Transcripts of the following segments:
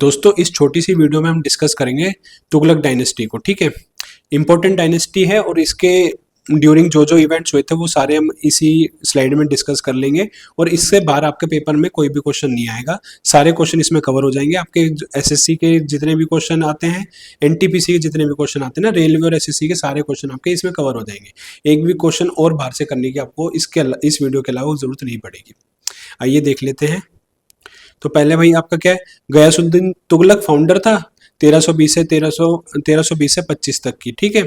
दोस्तों इस छोटी सी वीडियो में हम डिस्कस करेंगे तुगलक डायनेस्टी को। ठीक है, इंपॉर्टेंट डायनेस्टी है और इसके ड्यूरिंग जो जो इवेंट्स हुए थे वो सारे हम इसी स्लाइड में डिस्कस कर लेंगे। और इससे बाहर आपके पेपर में कोई भी क्वेश्चन नहीं आएगा, सारे क्वेश्चन इसमें कवर हो जाएंगे। आपके एसएससी के जितने भी क्वेश्चन आते हैं, एनटीपीसी के जितने भी क्वेश्चन आते हैं ना, रेलवे और एसएससी के सारे क्वेश्चन आपके इसमें कवर हो जाएंगे। एक भी क्वेश्चन और बाहर से करने की आपको इस वीडियो के अलावा जरूरत नहीं पड़ेगी। आइए देख लेते हैं। तो पहले भाई आपका क्या है, गयासुद्दीन तुगलक फाउंडर था 1320 से 1320 से 25 तक की। ठीक है,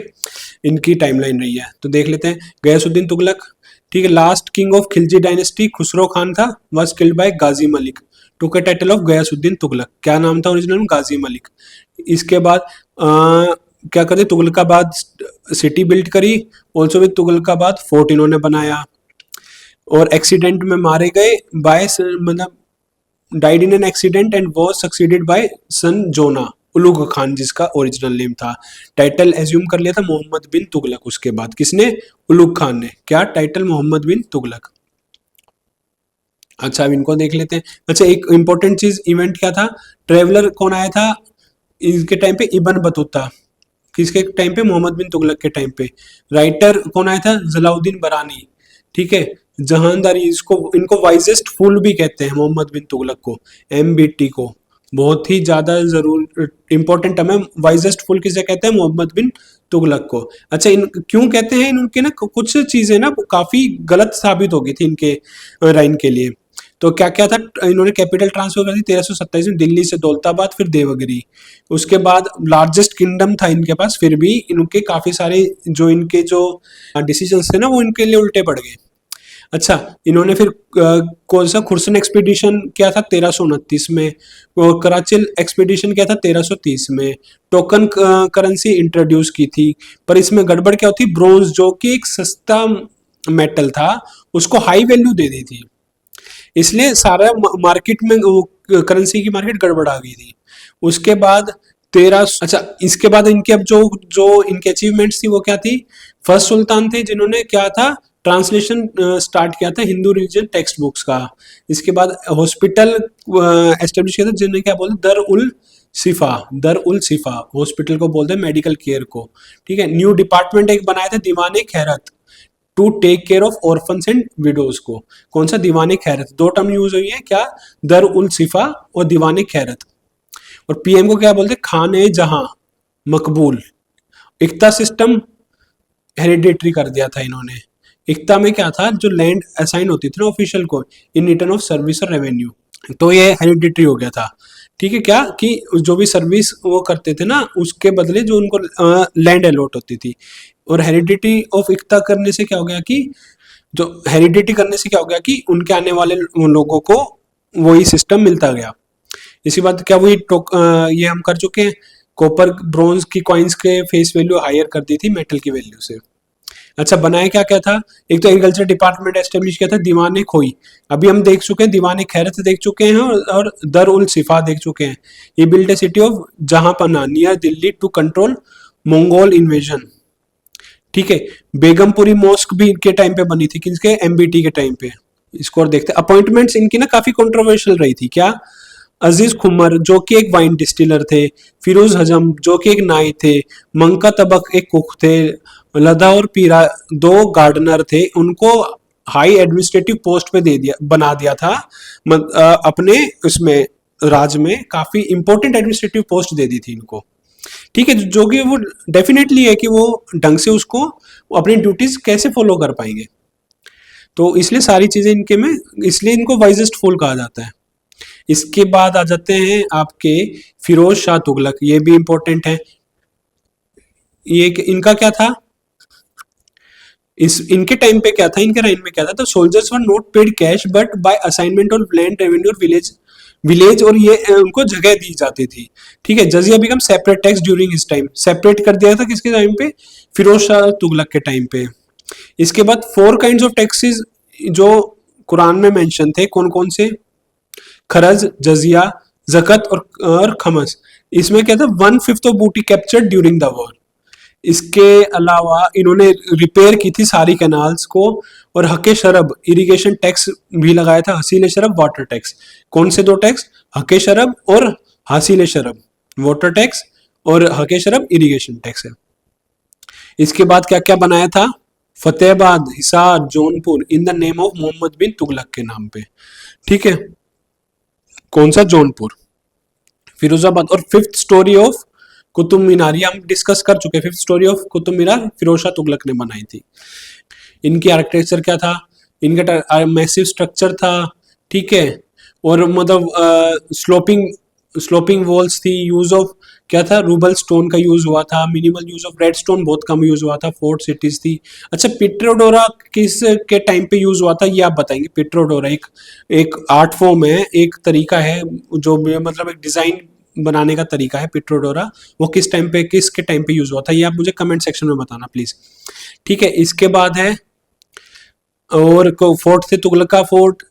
इनकी टाइमलाइन रही है। तो देख लेते हैं गयासुद्दीन तुगलक। ठीक है, last king of Khilji dynasty Khusro Khan था, was killed by Ghazi Malik, took a title of Ghiyasuddin Tughlaq. क्या नाम था ओरिजिनल में? गाजी मलिक। इसके बाद क्या करते, तुगलकाबाद सिटी बिल्ड करी, ऑल्सो विद तुगलकाबाद फोर्ट इन्होंने बनाया। और एक्सीडेंट में मारे गए बाय, मतलब died in an accident and was succeeded by son Jauna Ulugh Khan, जिसका ओरिजिनल नेम था। टाइटल एज्यूम कर लिया था मोहम्मद बिन तुगलक। उसके बाद किसने? उलुग खान ने। क्या टाइटल? मोहम्मद बिन तुगलक। अच्छा, अब इनको देख लेते हैं। अच्छा, एक इंपॉर्टेंट चीज इवेंट क्या था? ट्रेवलर कौन आया था इसके टाइम पे? Ibn Battuta. किसके टाइम पे? मोहम्मद बिन तुगलक के टाइम पे। राइटर कौन आया था? जलाउद्दीन बरानी। ठीक है, जहानदारी, इसको इनको वाइजेस्ट फूल भी कहते हैं, मोहम्मद बिन तुगलक को, एमबीटी को। बहुत ही ज्यादा जरूर इंपॉर्टेंट टर्म है। वाइजेस्ट फूल किसे कहते हैं? मोहम्मद बिन तुगलक को। अच्छा, इन क्यों कहते हैं? इनके ना कुछ चीजें ना काफी गलत साबित हो गई थी इनके राइन के लिए। तो क्या क्या था? इन्होंने कैपिटल ट्रांसफर कर दी 1327 में, दिल्ली से दौलताबाद, फिर देवगिरी। उसके बाद लार्जेस्ट किंगडम था इनके पास, फिर भी इनके काफी सारे जो इनके जो डिसीजंस थे ना वो इनके लिए उल्टे पड़ गए। अच्छा, इन्होंने फिर कौन सा खुरसन एक्सपीडिशन किया था 1329 में, और कराचिल एक्सपीडिशन किया था 1330 में। टोकन करेंसी इंट्रोड्यूस की थी, पर इसमें गड़बड़ क्या होती? ब्रोंज जो कि एक सस्ता मेटल था उसको हाई वैल्यू दे दी थी, इसलिए सारा मार्केट में करेंसी की मार्केट गड़बड़ आ गई थी। उसके बाद 13, अच्छा इसके बाद इनके अब जो जो इनके अचीवमेंट्स थी वो क्या थी? फर्स्ट सुल्तान थे जिन्होंने क्या था, ट्रांसलेशन स्टार्ट किया था हिंदू रिलीजन टेक्स्ट बुक्स का। इसके बाद हॉस्पिटल एस्टेब्लिश किया था, जिन्हें क्या बोलते? दर उल सिफा। दर उल सिफा हॉस्पिटल को बोलते हैं, मेडिकल केयर को। ठीक है, न्यू डिपार्टमेंट एक बनाया था, Diwan-e Khairat, to take care of orphans and widows को। कौन सा? दीवाने खैरत। दो टर्म यूज हुई है, क्या? दर उल सिफा और दीवाने खैरत। और पीएम को क्या बोलते? खाने जहां मकबूल। इक्ता सिस्टम हेरिडेटरी कर दिया था इन्होंने। इक्ता में क्या था? जो लैंड असाइन होती थी ना ऑफिशियल को इन रिटर्न ऑफ सर्विस और रेवेन्यू, तो ये हेरिडेटरी हो गया था। ठीक है, क्या कि जो भी सर्विस वो करते थे ना उसके बदले जो उनको लैंड अलॉट होती थी। और हेरिडिटी ऑफ इक्ता करने से क्या हो गया कि जो हेरिडिटी करने से क्या हो गया कि उनके आने वाले लोगों को वही सिस्टम मिलता गया। इसी बात क्या वही ये हम कर चुके हैं। कॉपर ब्रॉन्ज की कॉइन्स के फेस वैल्यू हायर कर दी थी मेटल की वैल्यू से। अच्छा, बनाया क्या क्या था? एक तो एग्रीकल्चर डिपार्टमेंट एस्टेब्लिश किया था, दीवाने खोई अभी हम देख चुके हैं, दीवाने खैरत देख चुके हैं, और दर उल सिफा देख चुके हैं। ये build a city of Jahanpanah near Delhi to control Mongol invasion. ठीक है, बेगमपुरी मॉस्क भी इनके टाइम पे बनी थी, किसके? एमबीटी के टाइम पे। इसको और देखते हैं। अपॉइंटमेंट्स इनकी ना काफी कंट्रोवर्शियल रही थी। क्या? अजीज खुमर जो कि एक वाइन डिस्टिलर थे, फिरोज हजम जो कि एक नाई थे, मंका तबक एक कुक थे, लदा और पीरा दो गार्डनर थे। उनको हाई एडमिनिस्ट्रेटिव पोस्ट पे दे दिया, बना दिया था अपने उसमें राज में, काफी इंपॉर्टेंट एडमिनिस्ट्रेटिव पोस्ट दे दी थी इनको। ठीक है, जो कि वो डेफिनेटली है कि वो ढंग से उसको अपनी ड्यूटीज कैसे फॉलो कर पाएंगे। तो इसलिए सारी चीजें इनके में, इसलिए इनको वाइजेस्ट फूल कहा जाता है। इसके बाद आ जाते हैं आपके फिरोज शाह तुगलक, ये भी इंपॉर्टेंट है। ये इनका क्या था? इस इनके टाइम पे क्या था? इनके राइन में क्या था? तो soldiers were not paid cash but by assignment of land revenue और विलेज, और ये उनको जगह दी जाती थी। ठीक है, jizya become separate tax during his time. Separate कर दिया था किसके टाइम पे? फिरोज शाह तुगलक के टाइम पे। इसके बाद 4 काइंड्स ऑफ टैक्सेस जो कुरान में मेंशन थे, कौन कौन से? खरज, जजिया, जकत और खमस। इसमें क्या था? 1/5 ऑफ बूटी कैप्चर्ड ड्यूरिंग द वॉर। इसके अलावा इन्होंने रिपेयर की थी सारी कैनाल्स को, और हके शरब इरिगेशन टैक्स भी लगाया था, हसील शरब वाटर टैक्स। कौन से 2 टैक्स? हके शरब और हासिल शरब वाटर टैक्स और हके शरब इरिगेशन टैक्स है। इसके बाद क्या क्या बनाया था, Fatehabad, Hisar, Jaunpur in the name of Mohammad bin Tughlaq के नाम पे, ठीक है। कौन सा, जौनपुर, फिरोजाबाद। और fifth story of Qutub Minar, ये हम डिस्कस कर चुके हैं। Fifth story of Qutub Minar Firoz Shah Tughlaq ने बनाई थी। इनकी आर्किटेक्चर क्या था, इनका मैसिव स्ट्रक्चर था, ठीक है। और मतलब स्लोपिंग वॉल्स थी, यूज ऑफ क्या था, रूबल स्टोन का यूज हुआ था, minimal use of red stone बहुत कम यूज हुआ था, फोर्ट सिटीज थी। अच्छा, पिट्रोडोरा किस के टाइम पे यूज हुआ था ये आप बताएंगे। पिट्रोडोरा एक आर्ट फॉर्म है, एक तरीका है जो मतलब एक डिजाइन बनाने का तरीका है पिट्रोडोरा, वो किस टाइम पे किसके टाइम पे यूज हुआ था ये आप मुझे कमेंट सेक्शन में बताना प्लीज, ठीक है। इसके बाद है और फोर्ट थे तुगलका फोर्ट,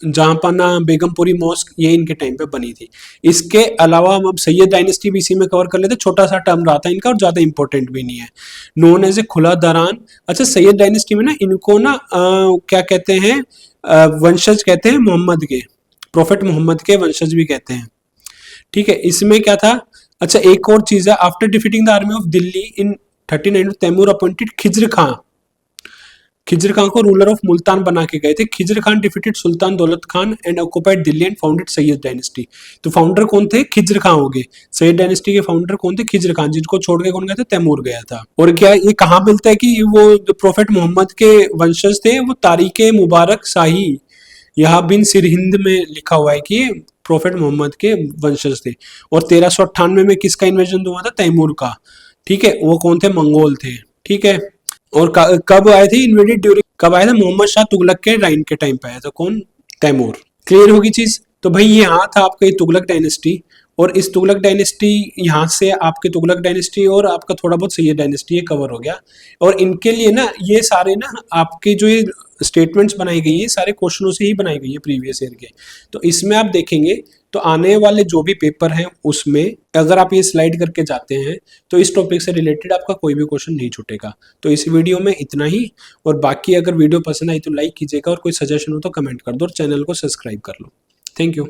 जहांपना, बेगमपुरी मॉस्क, ये इनके टाइम पे बनी थी। इसके अलावा हम अब सैयद डायनेस्टी भी इसी में कवर कर लेते, छोटा सा टर्म रहा था इनका और ज्यादा इंपॉर्टेंट भी नहीं है, नोन एज ए खुला दरान। अच्छा, सैयद डायनेस्टी में ना इनको ना क्या कहते हैं, वंशज कहते हैं मोहम्मद के, प्रोफेट मोहम्मद के वंशज भी कहते हैं, ठीक है। इसमें क्या था, अच्छा एक और चीज है, after defeating the army of Delhi in 1390 Timur appointed Khizr Khan, Khizr Khan को रूलर ऑफ मुल्तान बना के गए थे। खिज्र खान डिफीटेड सुल्तान दौलत Khan and occupied Delhi and founded Syed dynasty. तो फाउंडर कौन थे, खिज्र खान हो गए। सैयद डायनेस्टी के फाउंडर कौन थे, खिज्र खान, जिनको छोड़ के कौन गया था, तैमूर गया था। और क्या ये कहाँ मिलता है कि वो प्रोफेट मोहम्मद के वंशज थे, वो तारीख मुबारक शाही यहाँ बिन सिरहिंद में लिखा हुआ है कि प्रोफेट मोहम्मद के वंशज थे। और 1398 में किसका इन्वेजन हुआ था, तैमूर का, ठीक है। वो कौन थे, मंगोल थे, ठीक है। और कब आए थे, इन्वेडेड ड्यूरिंग, कब आया था, मोहम्मद शाह तुगलक के राइन के टाइम पे आया था, कौन, तैमूर। क्लियर होगी चीज। तो भाई ये यहाँ था आपका ये तुगलक डायनेस्टी, और इस तुगलक डायनेस्टी यहाँ से आपके तुगलक डायनेस्टी और आपका थोड़ा बहुत सैयद डायनेस्टी ये कवर हो गया। और इनके लिए ना ये सारे ना आपके जो ये स्टेटमेंट्स बनाई गई है सारे क्वेश्चनों से ही बनाई गई है प्रीवियस ईयर के। तो इसमें आप देखेंगे तो आने वाले जो भी पेपर हैं उसमें अगर आप ये स्लाइड करके जाते हैं तो इस टॉपिक से रिलेटेड आपका कोई भी क्वेश्चन नहीं छूटेगा। तो इस वीडियो में इतना ही, और बाकी अगर वीडियो पसंद आई तो लाइक कीजिएगा, और कोई सजेशन हो तो कमेंट कर दो, और चैनल को सब्सक्राइब कर लो। Thank you.